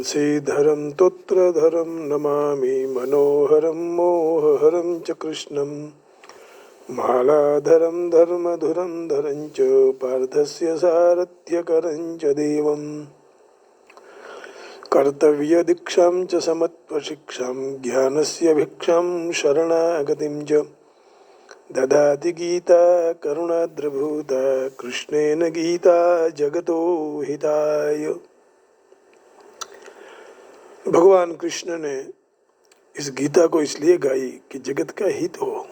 तुलसीधरं तोत्रधरं नमामि मनोहरं मोहहरं च कृष्णं मालाधरं धर्मधुरं धरं च पार्थस्य सारथ्यकरं च देवं कर्तव्यदीक्षां च समत्वशिक्षां ज्ञानस्य भिक्षां शरणागतिं च ददाति गीता करुणाद्रभूता कृष्णेन गीता जगतो हिताय। भगवान कृष्ण ने इस गीता को इसलिए गाई कि जगत का हित हो।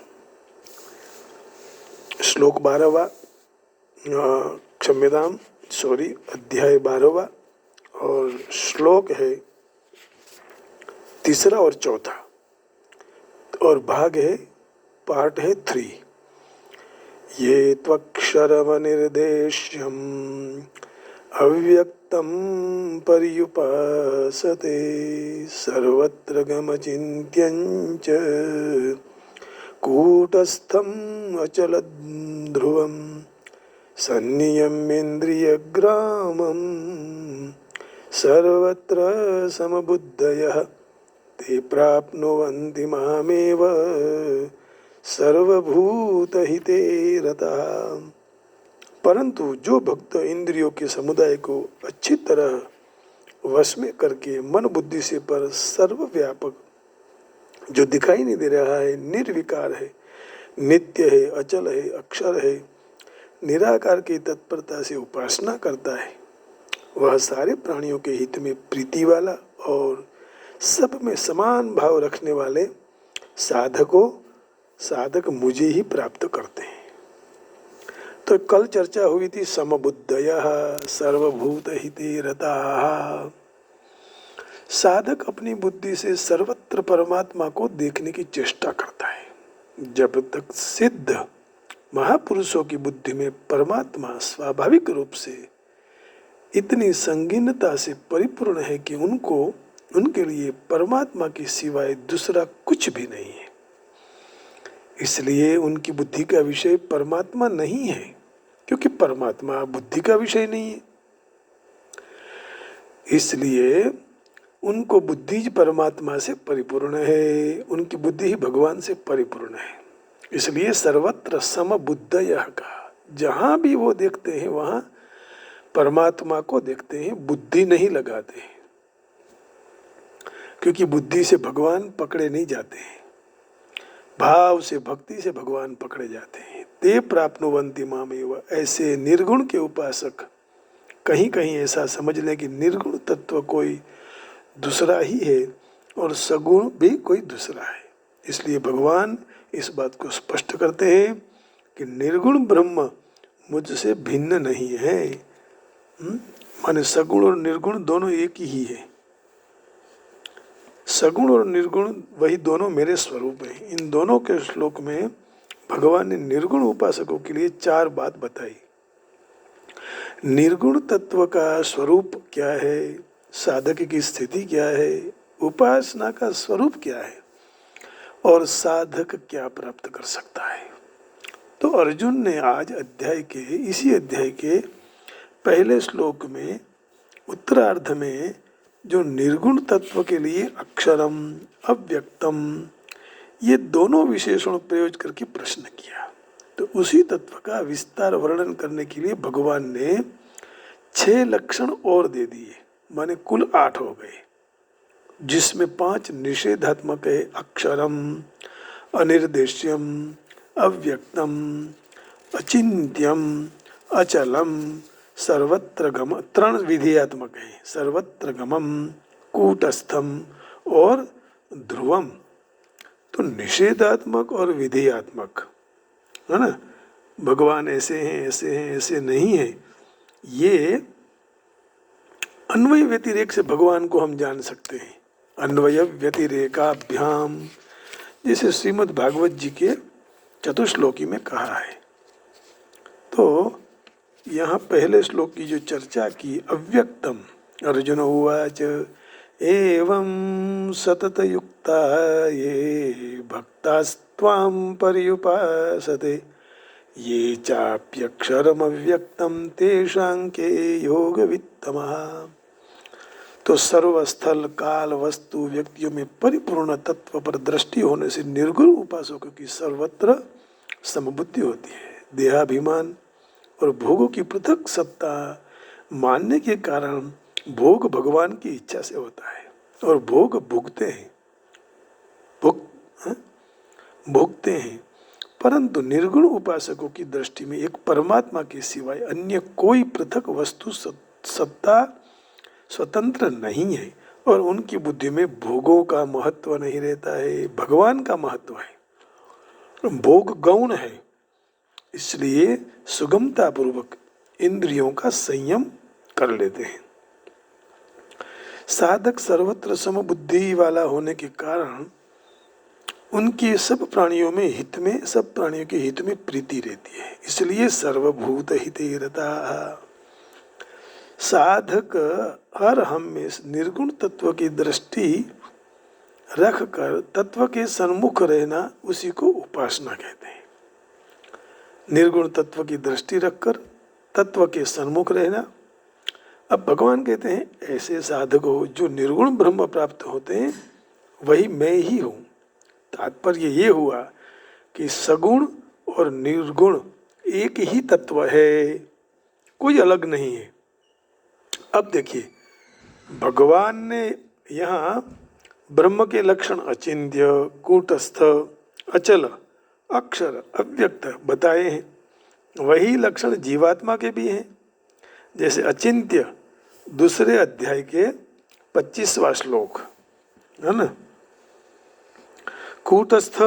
श्लोक 12वां, क्षम्यताम सॉरी, अध्याय 12वां और श्लोक है 3 और 4 और भाग है, पार्ट है 3। ये त्वक्षरमनिर्देश्यम् अव्यक्तं पर्युपासते सर्वत्र गमचिन्त्यं च कूटस्थम् अचलध्रुवं सन्नियम्येन्द्रियग्रामं सर्वत्र समबुद्धयः ते प्राप्नुवन्ति मामेव सर्वभूतहिते रतः। परंतु जो भक्त इंद्रियों के समुदाय को अच्छी तरह वश में करके मन बुद्धि से पर सर्वव्यापक, जो दिखाई नहीं दे रहा है, निर्विकार है, नित्य है, अचल है, अक्षर है, निराकार की तत्परता से उपासना करता है, वह सारे प्राणियों के हित में प्रीति वाला और सब में समान भाव रखने वाले साधक मुझे ही प्राप्त करते हैं। तो कल चर्चा हुई थी समबुद्धयः सर्वभूत हिते रताः। साधक अपनी बुद्धि से सर्वत्र परमात्मा को देखने की चेष्टा करता है। जब तक सिद्ध महापुरुषों की बुद्धि में परमात्मा स्वाभाविक रूप से इतनी संगीनता से परिपूर्ण है कि उनके लिए परमात्मा के सिवाय दूसरा कुछ भी नहीं है, इसलिए उनकी बुद्धि का विषय परमात्मा नहीं है, क्योंकि परमात्मा बुद्धि का विषय नहीं है। इसलिए उनको बुद्धि परमात्मा से परिपूर्ण है, उनकी बुद्धि ही भगवान से परिपूर्ण है। इसलिए सर्वत्र समबुद्धयः का, जहाँ भी वो देखते हैं वहाँ परमात्मा को देखते हैं, बुद्धि नहीं लगाते हैं, क्योंकि बुद्धि से भगवान पकड़े नहीं जाते हैं, भाव से भक्ति से भगवान पकड़े जाते हैं। ते प्राप्नुवन्ति मामेव। ऐसे निर्गुण के उपासक कहीं कहीं ऐसा समझ लें कि निर्गुण तत्व कोई दूसरा ही है और सगुण भी कोई दूसरा है। इसलिए भगवान इस बात को स्पष्ट करते हैं कि निर्गुण ब्रह्म मुझसे भिन्न नहीं है। माने सगुण और निर्गुण दोनों एक ही है। सगुण और निर्गुण वही दोनों मेरे स्वरूप हैं। इन दोनों के श्लोक में भगवान ने निर्गुण उपासकों के लिए 4 बात बताई। निर्गुण तत्व का स्वरूप क्या है, साधक की स्थिति क्या है, उपासना का स्वरूप क्या है और साधक क्या प्राप्त कर सकता है। तो अर्जुन ने आज इसी अध्याय के पहले श्लोक में उत्तरार्ध में जो निर्गुण तत्व के लिए अक्षरम अव्यक्तम ये दोनों विशेषण प्रयोग करके प्रश्न किया। तो उसी तत्व का विस्तार वर्णन करने के लिए भगवान ने 6 लक्षण और दे दिए, माने कुल 8 हो गए, जिसमें 5 निषेधात्मक है। अक्षरम, अनिर्देश्यम, अव्यक्तम, अचिंत्यम, अचलम, सर्वत्र गम, 3 विधेयात्मक है, सर्वत्र गमम, कूटस्थम और ध्रुवम। तो निषेधात्मक और विधेयात्मक है ना, भगवान ऐसे हैं, ऐसे हैं, ऐसे नहीं है, ये अन्वय व्यतिरेक से भगवान को हम जान सकते हैं। अन्वय व्यतिरेकाभ्याम, जैसे श्रीमद् भागवत जी के चतुश्लोकी में कहा है। तो यहाँ पहले श्लोक की जो चर्चा की, अव्यक्तम, अर्जुन उवाच एवं सततयुक्ता ये भक्तास्त्वां पर्युपासते ये चाप्यक्षरमव्यक्तं तेषां के योगवित्तमः। तो सर्वस्थल काल वस्तु व्यक्तियों में परिपूर्ण तत्व पर दृष्टि होने से निर्गुण उपासकों की सर्वत्र समबुद्धि होती है। देहाभिमान और भोगों की पृथक सत्ता मानने के कारण भोग भगवान की इच्छा से होता है और भोग भोगते हैं भोगते हैं, परंतु निर्गुण उपासकों की दृष्टि में एक परमात्मा के सिवाय अन्य कोई पृथक वस्तु सत्ता स्वतंत्र नहीं है और उनकी बुद्धि में भोगों का महत्व नहीं रहता है, भगवान का महत्व है। भोग गौण है, इसलिए सुगमता पूर्वक इंद्रियों का संयम कर लेते हैं। साधक सर्वत्र समबुद्धि वाला होने के कारण उनकी सब प्राणियों के हित में प्रीति रहती है, इसलिए सर्वभूत हिते रता। साधक हर हमेशा निर्गुण तत्व की दृष्टि रखकर तत्व के सन्मुख रहना, उसी को उपासना कहते हैं। निर्गुण तत्व की दृष्टि रखकर तत्व के सन्मुख रहना। अब भगवान कहते हैं ऐसे साधक हो जो निर्गुण ब्रह्म प्राप्त होते हैं, वही मैं ही हूँ। तात्पर्य ये हुआ कि सगुण और निर्गुण एक ही तत्व है, कोई अलग नहीं है। अब देखिए, भगवान ने यहाँ ब्रह्म के लक्षण अचिन्त्य, कूटस्थ, अचल, अक्षर, अव्यक्त बताए हैं। वही लक्षण जीवात्मा के भी हैं। जैसे अचिन्त्य दूसरे अध्याय के 25वां श्लोक है ना, कूटस्थ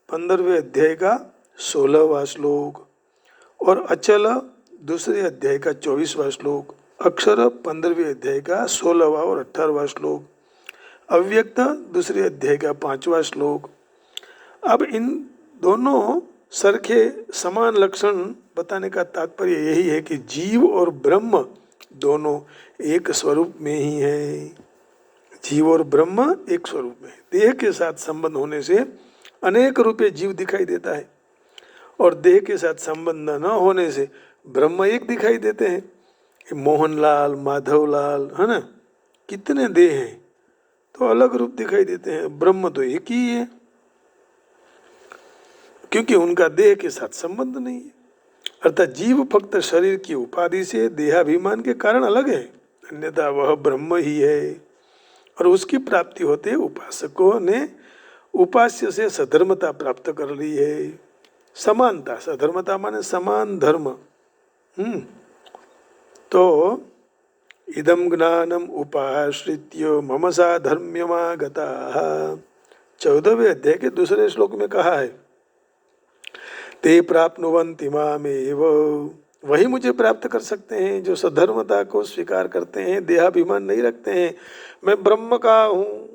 15वें अध्याय का 16वां श्लोक, और अचल दूसरे अध्याय का 24वां श्लोक, अक्षर 15वें अध्याय का 16वां और 18वां श्लोक, अव्यक्त दूसरे अध्याय का 5वां श्लोक। अब इन दोनों सरखे समान लक्षण बताने का तात्पर्य यही है कि जीव और ब्रह्म दोनों एक स्वरूप में ही है। जीव और ब्रह्म एक स्वरूप में। देह के साथ संबंध होने से अनेक रूपे जीव दिखाई देता है और देह के साथ संबंध न होने से ब्रह्म एक दिखाई देते हैं। मोहनलाल, माधवलाल, है ना, कितने देह हैं तो अलग रूप दिखाई देते हैं, ब्रह्म तो एक ही है, क्योंकि उनका देह के साथ संबंध नहीं है। अर्थात जीव फक्त शरीर की उपाधि से देहाभिमान के कारण अलग है, अन्यथा वह ब्रह्म ही है। और उसकी प्राप्ति होते उपासकों ने उपास्य से सधर्मता प्राप्त कर ली है। समानता, सधर्मता माने समान धर्म। तो इदम ज्ञानम उपाश्रित्य मम साधर्म्यमागता, 14वें अध्याय के दूसरे श्लोक में कहा है, ते प्राप्नुवन्ति मामेव, वही मुझे प्राप्त कर सकते हैं जो सधर्मता को स्वीकार करते हैं, देहाभिमान नहीं रखते हैं। मैं ब्रह्म का हूँ,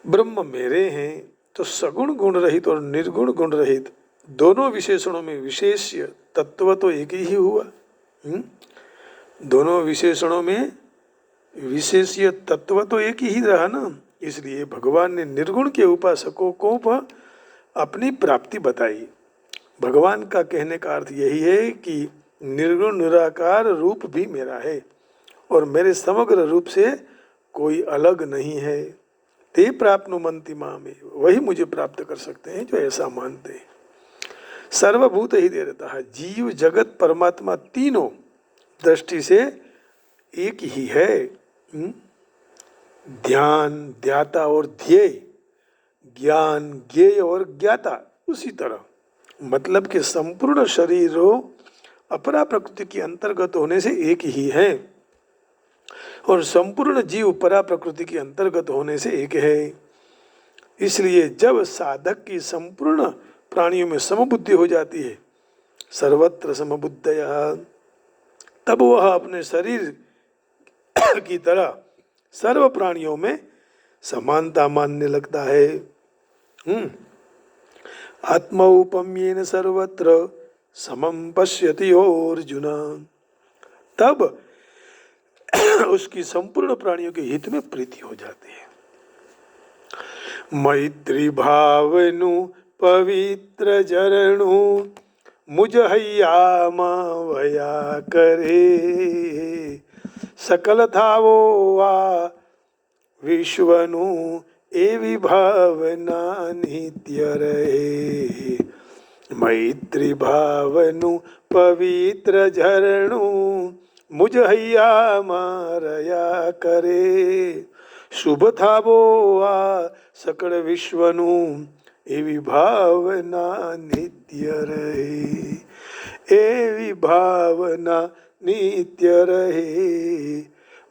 ब्रह्म मेरे हैं। तो सगुण गुण रहित और निर्गुण गुण रहित दोनों विशेषणों में विशेष्य तत्व तो एक ही हुआ। दोनों विशेषणों में विशेष्य तत्व तो एक ही रहा ना। इसलिए भगवान ने निर्गुण के उपासकों को अपनी प्राप्ति बताई। भगवान का कहने का अर्थ यही है कि निर्गुण निराकार रूप भी मेरा है और मेरे समग्र रूप से कोई अलग नहीं है। ते प्राप्नुवन्ति मामेव, वही मुझे प्राप्त कर सकते हैं जो ऐसा मानते हैं। सर्वभूत ही दे रहता है, जीव जगत परमात्मा तीनों दृष्टि से एक ही है। ध्यान, ध्याता और ध्येय, ज्ञान, ज्ञेय और ज्ञाता उसी तरह, मतलब कि संपूर्ण शरीरों अपरा प्रकृति के अंतर्गत होने से एक ही है और संपूर्ण जीव परा प्रकृति के अंतर्गत होने से एक है। इसलिए जब साधक की संपूर्ण प्राणियों में समबुद्धि हो जाती है, सर्वत्र समबुद्धया, तब वह अपने शरीर की तरह सर्व प्राणियों में समानता मानने लगता है। आत्मौपम्येन सर्वत्र समं पश्यति अर्जुन, तब उसकी संपूर्ण प्राणियों के हित में प्रीति हो जाती है। मैत्री भावनु पवित्र जरणु मुझ हैया मावया करे, सकल थावो आ विश्वनु एवी भावना नित्य रहे। मैत्री भावनु पवित्र झरणु मुझ हैया मारया करे। शुभ थावो आ सकल विश्वनु एवी भावना नित्य रहे। एवी भावना नित्य रहे,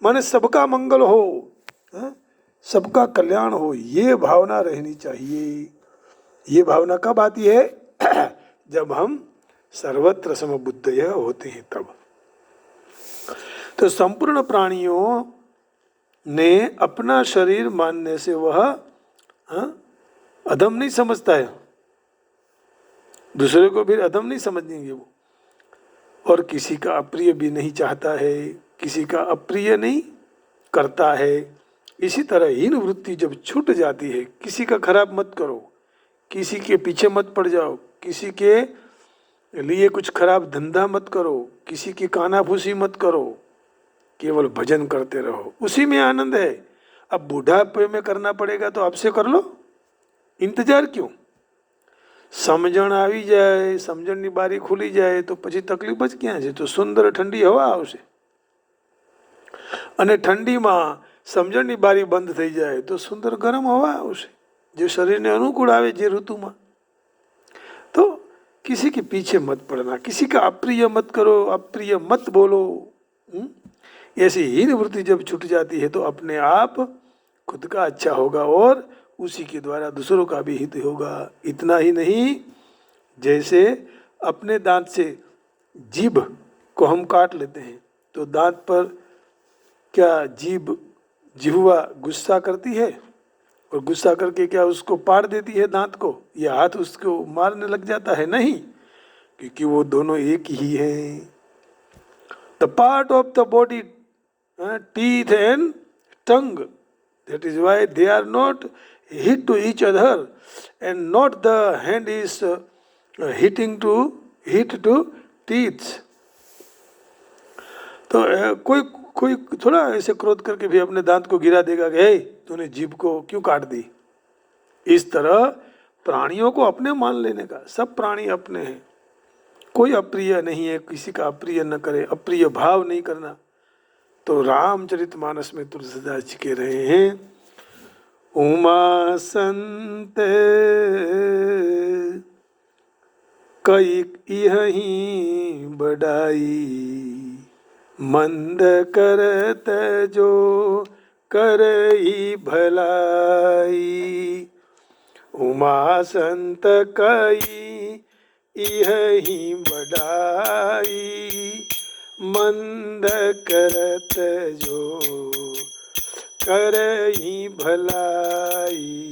माने सबका मंगल हो, सबका कल्याण हो, ये भावना रहनी चाहिए। ये भावना कब आती है? जब हम सर्वत्र समबुद्धय होते हैं तब। तो संपूर्ण प्राणियों ने अपना शरीर मानने से वह अधम नहीं समझता है, दूसरे को भी अधम नहीं समझेंगे वो, और किसी का अप्रिय भी नहीं चाहता है, किसी का अप्रिय नहीं करता है। इसी तरह हीन वृत्ति जब छूट जाती है, किसी का खराब मत करो, किसी के पीछे मत पड़ जाओ, किसी के लिए कुछ खराब धंधा मत करो, किसी की कानाफूसी मत करो, केवल भजन करते रहो, उसी में आनंद है। अब बुढ़ापे में करना पड़ेगा तो आपसे कर लो, इंतजार क्यों? समझण આવી જાય, સમજણની બારી ખુલી જાય તો પછી તકલીફ જ ક્યાં છે? તો સુંદર ઠંડી હવા આવશે, અને ઠંડીમાં સમજણની બારી બંધ થઈ જાય તો સુંદર ગરમ હવા આવશે, જે શરીરને અનુકૂળ આવે જે ઋતુમાં। તો किसी के पीछे मत पड़ना, किसी का अप्रिय मत करो, अप्रिय मत बोलो। ऐसी हीन वृत्ति जब छूट जाती है तो अपने आप खुद का अच्छा होगा और उसी के द्वारा दूसरों का भी हित होगा। इतना ही नहीं, जैसे अपने दांत से जीभ को हम काट लेते हैं तो दांत पर क्या जिह्वा गुस्सा करती है और गुस्सा करके क्या उसको पाड़ देती है दांत को, या हाथ उसको मारने लग जाता है? नहीं, क्योंकि वो दोनों एक ही हैं। The part of the body, teeth and tongue, that is why they are not hit to each other and not the hand is hit to teeth। तो कोई थोड़ा ऐसे क्रोध करके भी अपने दांत को गिरा देगा कि हे तूने जीभ को क्यों काट दी। इस तरह प्राणियों को अपने मान लेने का, सब प्राणी अपने हैं, कोई अप्रिय नहीं है, किसी का अप्रिय न करे, अप्रिय भाव नहीं करना। तो रामचरितमानस में तुलसीदास जी कह रहे हैं, उमा संत कई यही बढ़ाई, मंद करत जो करई भलाई। उमा संत कई यही बढ़ाई, मंद करत जो करई भलाई।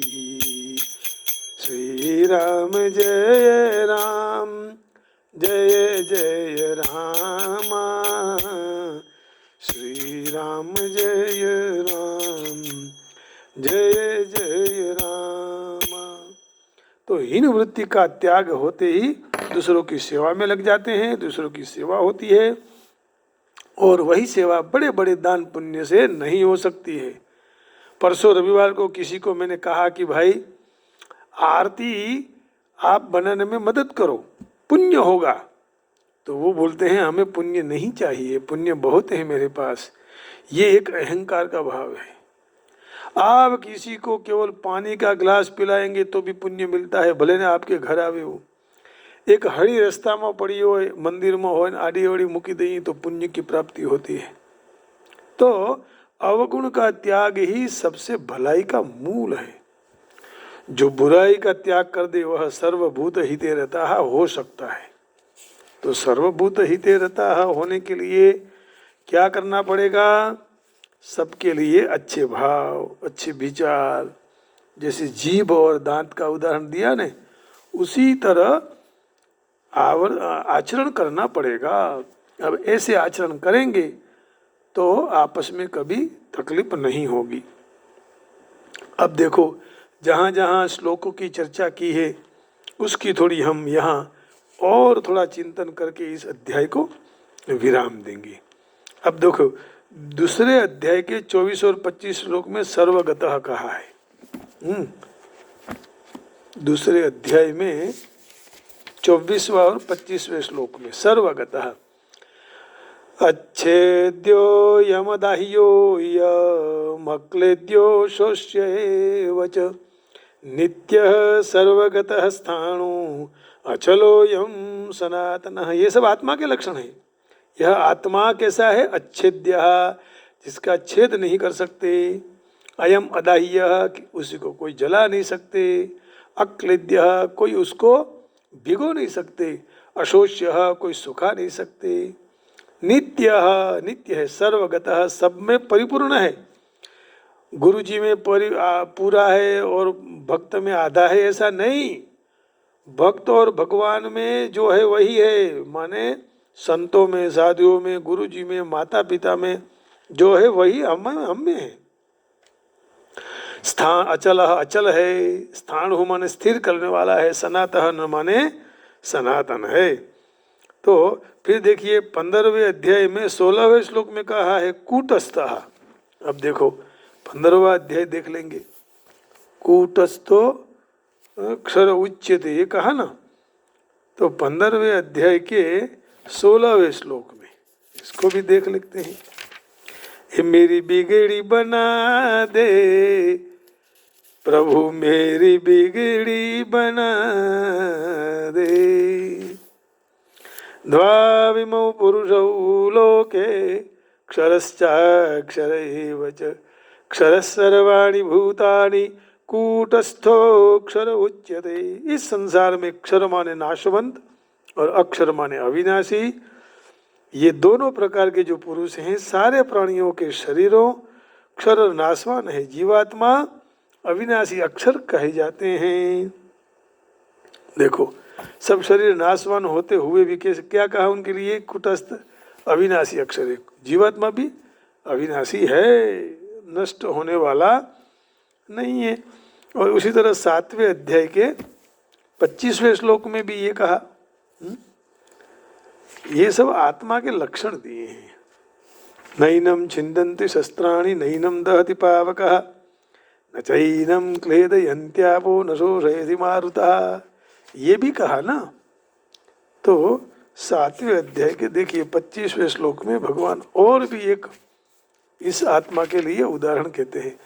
श्री राम जय राम, जय जय रामा, श्री राम जय राम, जय जय रामा। तो हीन वृत्ति का त्याग होते ही दूसरों की सेवा में लग जाते हैं, दूसरों की सेवा होती है, और वही सेवा बड़े बड़े दान पुण्य से नहीं हो सकती है। परसों रविवार को किसी को मैंने कहा कि भाई आरती आप बनाने में मदद करो, पुण्य होगा। तो वो बोलते हैं हमें पुण्य नहीं चाहिए, पुण्य बहुत है मेरे पास। ये एक अहंकार का भाव है। आप किसी को केवल पानी का गिलास पिलाएंगे तो भी पुण्य मिलता है, भले ने आपके घर आवे हो। एक हड़ी रस्ता में पड़ी हो, मंदिर में हो, आड़ी अवड़ी मूकी दई तो पुण्य की प्राप्ति होती है। तो अवगुण का त्याग ही सबसे भलाई का मूल है। जो बुराई का त्याग कर दे वह सर्वभूत हिते रहता हो सकता है। तो सर्वभूत हिते रहता होने के लिए क्या करना पड़ेगा? सबके लिए अच्छे भाव, अच्छे विचार, जैसे जीभ और दांत का उदाहरण दिया ने, उसी तरह आचरण करना पड़ेगा। अब ऐसे आचरण करेंगे तो आपस में कभी तकलीफ नहीं होगी। अब देखो, जहाँ जहाँ श्लोकों की चर्चा की है उसकी थोड़ी हम यहाँ और थोड़ा चिंतन करके इस अध्याय को विराम देंगे। अब देखो, दूसरे अध्याय के 24 और 25 श्लोक में सर्वगतः कहा है। दूसरे अध्याय में 24वां और 25वें श्लोक में सर्वगतः अच्छेद्यो यमदाह्यो यमक्लेद्यो शोष्येव च नित्यः सर्वगतः स्थाणु अचलोऽयं सनातनः। ये सब आत्मा के लक्षण हैं। यह आत्मा कैसा है? अच्छेद्य, जिसका छेद नहीं कर सकते। अयम अदाह्य, उसी को कोई जला नहीं सकते। अक्लेद्य, कोई उसको भिगो नहीं सकते। अशोष्य, कोई सुखा नहीं सकते। नित्य, नित्य है। सर्वगतः, सब में परिपूर्ण है। गुरु जी में पूरा है और भक्त में आधा है, ऐसा नहीं। भक्त और भगवान में जो है वही है, माने संतों में, साधुओं में, गुरु जी में, माता पिता में जो है वही हम में है। स्थान अचल, अचल है। स्थान हो माने स्थिर करने वाला है। सनातन माने सनातन है। तो फिर देखिए 15वें अध्याय में 16वें श्लोक में कहा है कूटस्थः। अब देखो 15वां अध्याय देख लेंगे। कूटस्थो अक्षर उच्यते, ये कहा ना। तो 15वें अध्याय के 16वें श्लोक में इसको भी देख लेते हैं। ये मेरी बिगड़ी बना दे प्रभु, मेरी बिगड़ी बना दे। द्वाविमौ पुरुषौ लोके क्षरश्चाक्षर एव च क्षरः सर्वाणि भूतानि कूटस्थोक्षर उच्यते। इस संसार में क्षर माने नाशवंत और अक्षर माने अविनाशी, ये दोनों प्रकार के जो पुरुष हैं सारे प्राणियों के शरीरों क्षर नाशवान है। जीवात्मा अविनाशी अक्षर कहे जाते हैं। देखो सब शरीर नाशवान होते हुए भी कैसे क्या कहा उनके लिए? कुटस्थ अविनाशी अक्षर है। जीवात्मा भी अविनाशी है, नष्ट होने वाला नहीं है। और उसी तरह 7वें अध्याय के 25वें श्लोक में भी ये कहा। ये सब आत्मा के लक्षण दिए हैं। नैनम छिन्दन्ति शस्त्राणि नैनम दहति पावकः न चैनम क्लेदयन्त्यापो न शोषयति मारुतः, ये भी कहा ना। तो 7वें अध्याय के देखिए 25वें श्लोक में भगवान और भी एक इस आत्मा के लिए उदाहरण कहते हैं।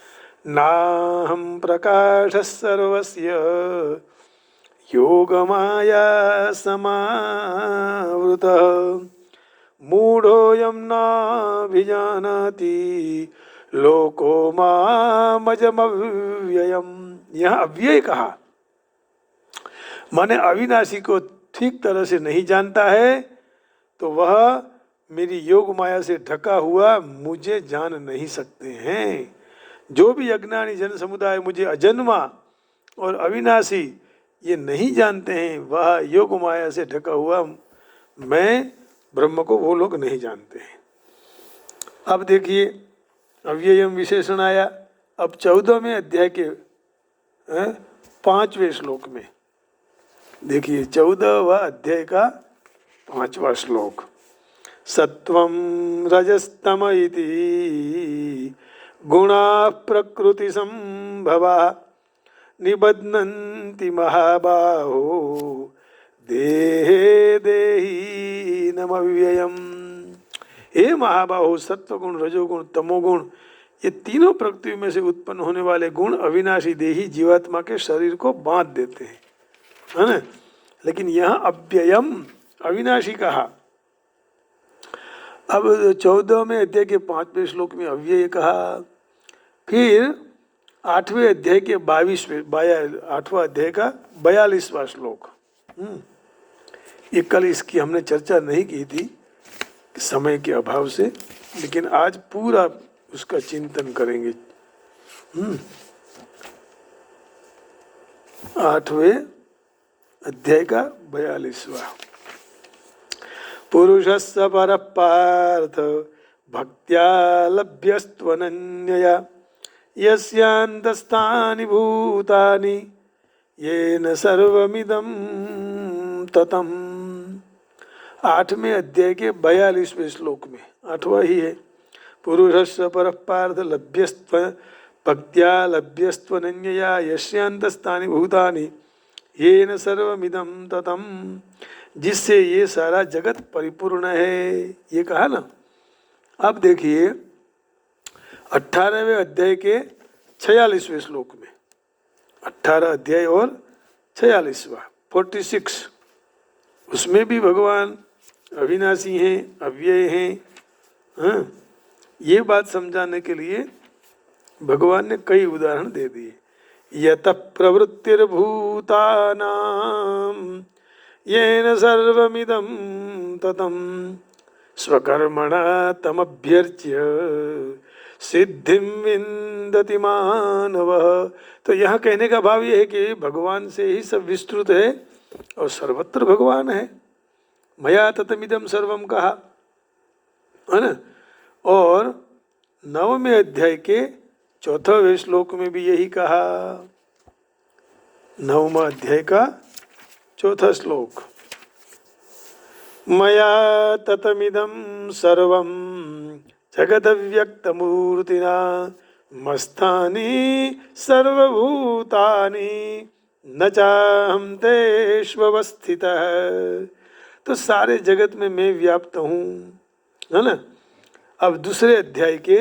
नाहं प्रकाशः सर्वस्य योगमाया समावृतः मूढ़ोऽयं नाभिजानाति लोको मामजमव्ययम्। यहाँ अव्यय कहा माने अविनाशी को ठीक तरह से नहीं जानता है, तो वह मेरी योग माया से ढका हुआ मुझे जान नहीं सकते हैं। जो भी अज्ञानी जन समुदाय मुझे अजन्मा और अविनाशी ये नहीं जानते हैं, वह योग माया से ढका हुआ मैं ब्रह्म को वो लोग नहीं जानते हैं। अब देखिए अव्ययम विशेषण आया। अब 14वें अध्याय के 5वें श्लोक में देखिए 14वां अध्याय का 5वां श्लोक। सत्वं रजस्तम इति गुणाः प्रकृति संभवा निबध्नन्ति महाबाहो देहे देहीनमव्ययम्। हे महाबाहो, सत्वगुण, रजोगुण, तमोगुण, ये तीनों प्रकृति में से उत्पन्न होने वाले गुण अविनाशी देही जीवात्मा के शरीर को बांध देते हैं, है ना। लेकिन यहाँ अव्ययम अविनाशी कहा। अब 14वें अध्याय के 5वें श्लोक में अव्यय कहा। फिर 8वें अध्याय के 8वां अध्याय का 42वां श्लोक। ये कल इसकी हमने चर्चा नहीं की थी समय के अभाव से, लेकिन आज पूरा उसका चिंतन करेंगे। 8वें अध्याय का 42वां। पुरुषस्य परः पार्थ भक्त्या लभ्यस्त्वनन्यया यस्यान्तस्थानि भूतानि येन सर्वमिदं ततम्। 8वें अध्याय के 42वें श्लोक में, 8वां ही है। पुरुषस्य परः पार्थ लभ्यस्त्व भक्त्या लभ्यस्त्वनन्यया यस्यान्तस्तानि भूतानि येन सर्वमिदं ततम्, जिससे ये सारा जगत परिपूर्ण है। ये कहा ना। अब देखिए 18वें अध्याय के 46वें श्लोक में, 18 अध्याय और 46वां 46, उसमें भी भगवान अविनाशी हैं, अव्यय हैं। हाँ, ये बात समझाने के लिए भगवान ने कई उदाहरण दे दिए। यत प्रवृत्तिर्भूतानां येन सर्वमिदं ततं स्वकर्मणा तमभ्यर्च्य सिद्धिं विन्दति मानवः। तो यहाँ कहने का भाव ये है कि भगवान से ही सब विस्तृत है और सर्वत्र भगवान है। मया ततमिदं सर्वम कहा है ना। और 9वें अध्याय के 4वें श्लोक में भी यही कहा। 9वां अध्याय का 4था श्लोक, मया ततमिदं सर्वं जगदव्यक्तमूर्तिना मस्तानि सर्वभूतानि न चाहं तेष्वस्थितः। तो सारे जगत में मैं व्याप्त हूँ, है ना। अब दूसरे अध्याय के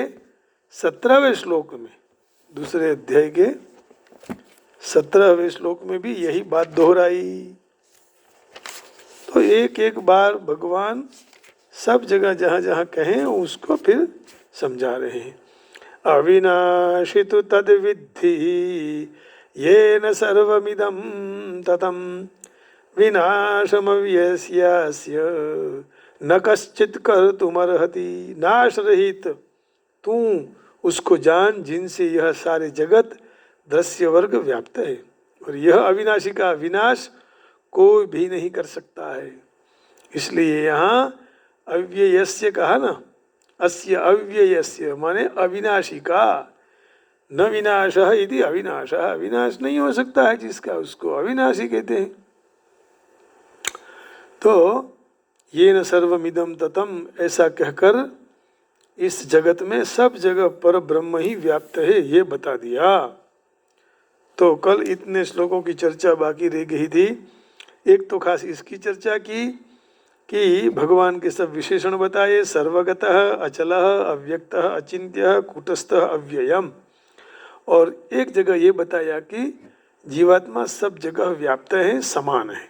17वें श्लोक में, दूसरे अध्याय के 17वें श्लोक में भी यही बात दोहराई। तो एक एक बार भगवान सब जगह जहाँ जहाँ कहें उसको फिर समझा रहे हैं। अविनाशी तु तद्विद्धि येन सर्वमिदं ततं विनाशमव्यस्यास्य न कश्चित् कर्तुमर्हति। नाश रहित तू उसको जान जिनसे यह सारे जगत दृश्य वर्ग व्याप्त है, और यह अविनाशी का विनाश कोई भी नहीं कर सकता है। इसलिए यहाँ अव्ययस्य कहा ना, अस्य अव्ययस्य माने अविनाशी का, न विनाशः इति अविनाशः, विनाश नहीं हो सकता है जिसका, उसको अविनाशी कहते हैं। तो ये न सर्वमिदं ततम, ऐसा कहकर इस जगत में सब जगह पर ब्रह्म ही व्याप्त है, ये बता दिया। तो कल इतने श्लोकों की चर्चा बाकी रह गई थी। एक तो खास इसकी चर्चा की कि भगवान के सब विशेषण बताए, सर्वगतः, अचलः, अव्यक्तः, अचिन्त्यः, कूटस्थः, अव्ययम्। और एक जगह ये बताया कि जीवात्मा सब जगह व्याप्त है, समान है।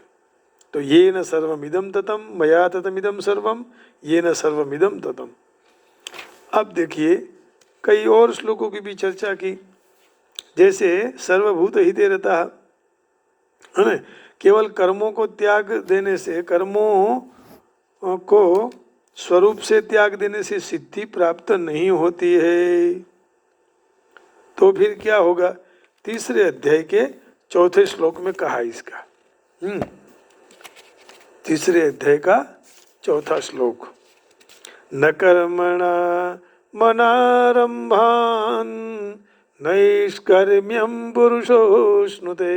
तो ये न सर्वमिदं ततम, मया ततमिदं सर्वम, ये न सर्वमिदं ततम। अब देखिए कई और श्लोकों की भी चर्चा की, जैसे सर्वभूत हिते रतः, है ना। केवल कर्मों को त्याग देने से, कर्मों को स्वरूप से त्याग देने से सिद्धि प्राप्त नहीं होती है। तो फिर क्या होगा, तीसरे अध्याय के 4थे श्लोक में कहा इसका। तीसरे अध्याय का 4था श्लोक, न कर्मणा मनारंभान् नैष्कर्म्यं पुरुषोऽश्नुते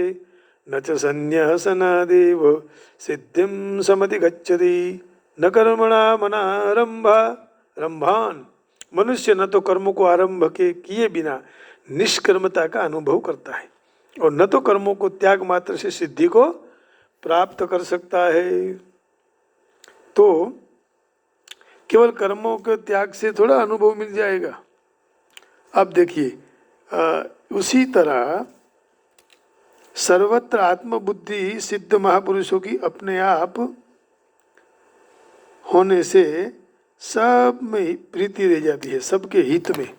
न च संन्यासनादेव सिद्धिं समधिगच्छति। न कर्मणा मनारंभान्, मनुष्य न तो कर्मों को आरंभ के किए बिना निष्कर्मता का अनुभव करता है, और न तो कर्मों को त्याग मात्र से सिद्धि को प्राप्त कर सकता है। तो केवल कर्मों के त्याग से थोड़ा अनुभव मिल जाएगा। अब देखिए उसी तरह सर्वत्र आत्मबुद्धि सिद्ध महापुरुषों की अपने आप होने से सब में प्रीति रह जाती है, सबके हित में।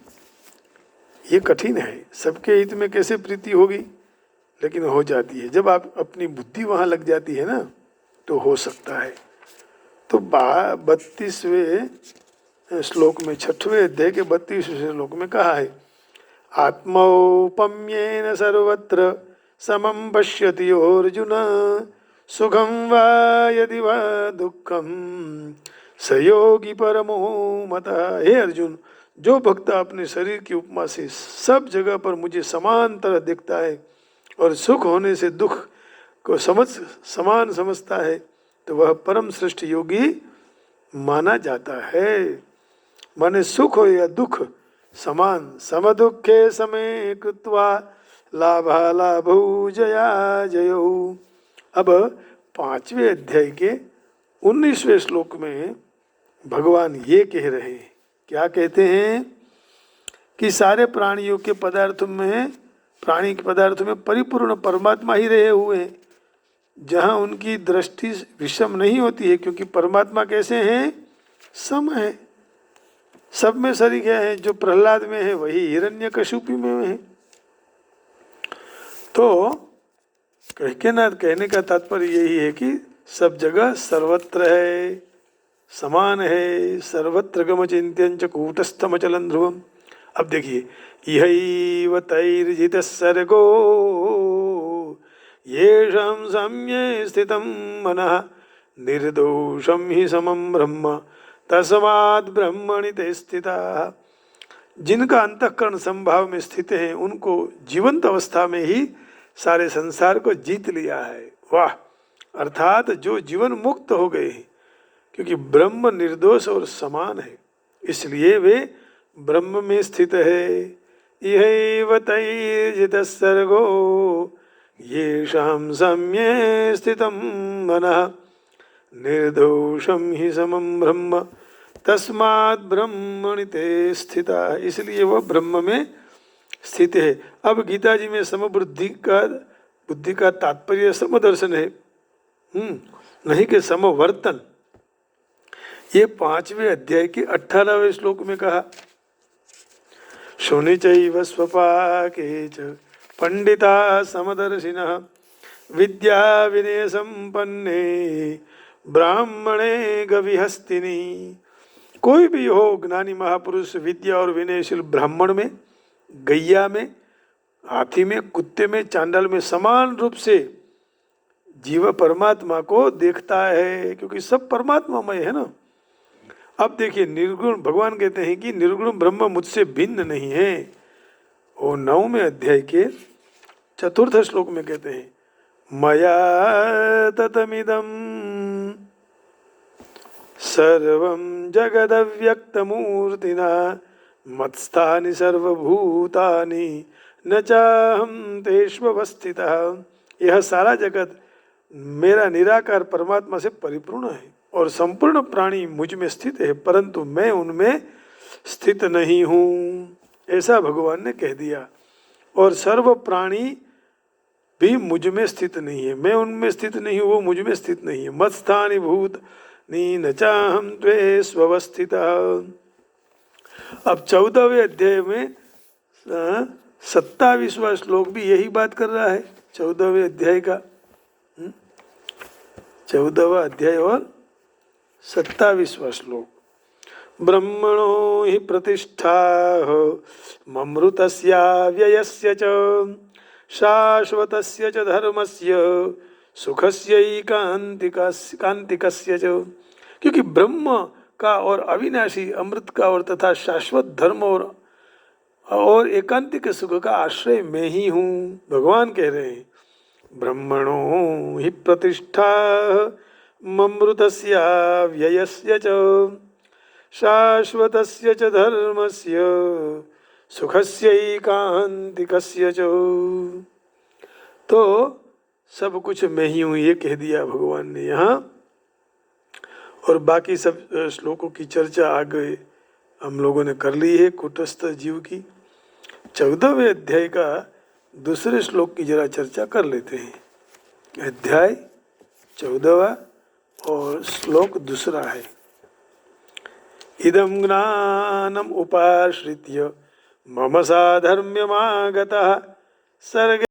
ये कठिन है, सबके हित में कैसे प्रीति होगी, लेकिन हो जाती है। जब आप अपनी बुद्धि वहाँ लग जाती है ना, तो हो सकता है। तो 32वें श्लोक में, 6वें अध्याय के 32वें श्लोक में कहा है, आत्मौपम्येन सर्वत्र समं पश्यति अर्जुन सुखं वा यदि वा दुःखं स योगी परमो मतः। हे अर्जुन, जो भक्त अपने शरीर की उपमा से सब जगह पर मुझे समान तरह देखता है और सुख होने से दुख को समान समझता है, तो वह परम श्रेष्ठ योगी माना जाता है। माने सुख हो या दुख समान, सम दुखे समे कृत्वा लाभा लाभौ जया जयौ। अब 5वें अध्याय के 19वें श्लोक में भगवान ये कह रहे हैं, क्या कहते हैं कि सारे प्राणियों के पदार्थों में, प्राणी के पदार्थों में परिपूर्ण परमात्मा ही रहे हुए हैं, जहाँ उनकी दृष्टि विषम नहीं होती है, क्योंकि परमात्मा कैसे हैं, सम है, सब में शरीक है। जो प्रहलाद में है वही हिरण्यकशिपु में है। तो कहने का तात्पर्य यही है कि सब जगह सर्वत्र है, समान है। सर्वत्र गम चिंत्यंच कूटस्थम चलन ध्रुवम। अब देखिए, यहैव तैर्जित सर्गो येषां साम्ये स्थितं मनः निर्दोषं हि समं ब्रह्म तस्माद् ब्रह्मणि ते स्थिताः। जिनका अंतःकरण संभाव में स्थित है, उनको जीवंत अवस्था में ही सारे संसार को जीत लिया है। वाह! अर्थात जो जीवन मुक्त हो गए हैं, क्योंकि ब्रह्म निर्दोष और समान है, इसलिए वे ब्रह्म में स्थित है। यहैव तैर्जितः सर्गो येषां साम्ये स्थितं मनः निर्दोषं हि समं ब्रह्म तस्मात् ब्रह्मणि ते स्थिताः। इसलिए वह ब्रह्म में स्थित है। अब गीता जी में समबुद्धि का तात्पर्य समदर्शन है, नहीं कि समवर्तन। ये 5वें अध्याय के 18वें श्लोक में कहा, शोनिचैव स्वपाके च पंडिता समदर्शिनः विद्या विनय संपन्ने ब्राह्मणे गविहस्तिनी। कोई भी हो, ज्ञानी महापुरुष विद्या और विनयशील ब्राह्मण में, गैया में, हाथी में, कुत्ते में, चांडाल में समान रूप से जीव परमात्मा को देखता है, क्योंकि सब परमात्मामय है ना। अब देखिए, निर्गुण भगवान कहते हैं कि निर्गुण ब्रह्म मुझसे भिन्न नहीं है। और 9वें अध्याय के 4th श्लोक में कहते हैं, मया ततमिदं सर्वं जगदव्यक्तमूर्तिना मत्स्थानि सर्वभूतानि न चाहं तेष्वस्थितः। यह सारा जगत मेरा निराकार परमात्मा से परिपूर्ण है और संपूर्ण प्राणी मुझ में स्थित है, परंतु मैं उनमें स्थित नहीं हूँ, ऐसा भगवान ने कह दिया। और सर्व प्राणी भी मुझ में स्थित नहीं है, मैं उनमें स्थित नहीं हूँ, वो मुझ में स्थित नहीं है। मत्स्थानि भूत न चाहं त्वे स्वस्थितः। अब 14वें अध्याय में 27वां श्लोक भी यही बात कर रहा है। 14वें अध्याय का 14वां अध्याय और 27वां श्लोक, ब्रह्मणो हि प्रतिष्ठा ममृतस्य व्ययस्य च शाश्वतस्य च धर्मस्य सुखस्य कांतिकस्य च। क्योंकि ब्रह्म का और अविनाशी अमृत का और तथा शाश्वत धर्म और एकांतिक सुख का आश्रय मैं ही हूँ। भगवान कह रहे हैं, ब्रह्मणो हि प्रतिष्ठा ममृतस्य व्ययस्य च शाश्वतस्य च धर्मस्य सुखस्य कांतिकस्य च। तो सब कुछ मैं ही हूँ, ये कह दिया भगवान ने यहाँ। और बाकी सब श्लोकों की चर्चा आगे हम लोगों ने कर ली है, कूटस्थ जीव की। 14वें अध्याय का दूसरे श्लोक की जरा चर्चा कर लेते हैं। अध्याय 14वां और श्लोक दूसरा है, इदं ज्ञानम उपाश्रित्य मम साधर्म्यमागतः सर्गे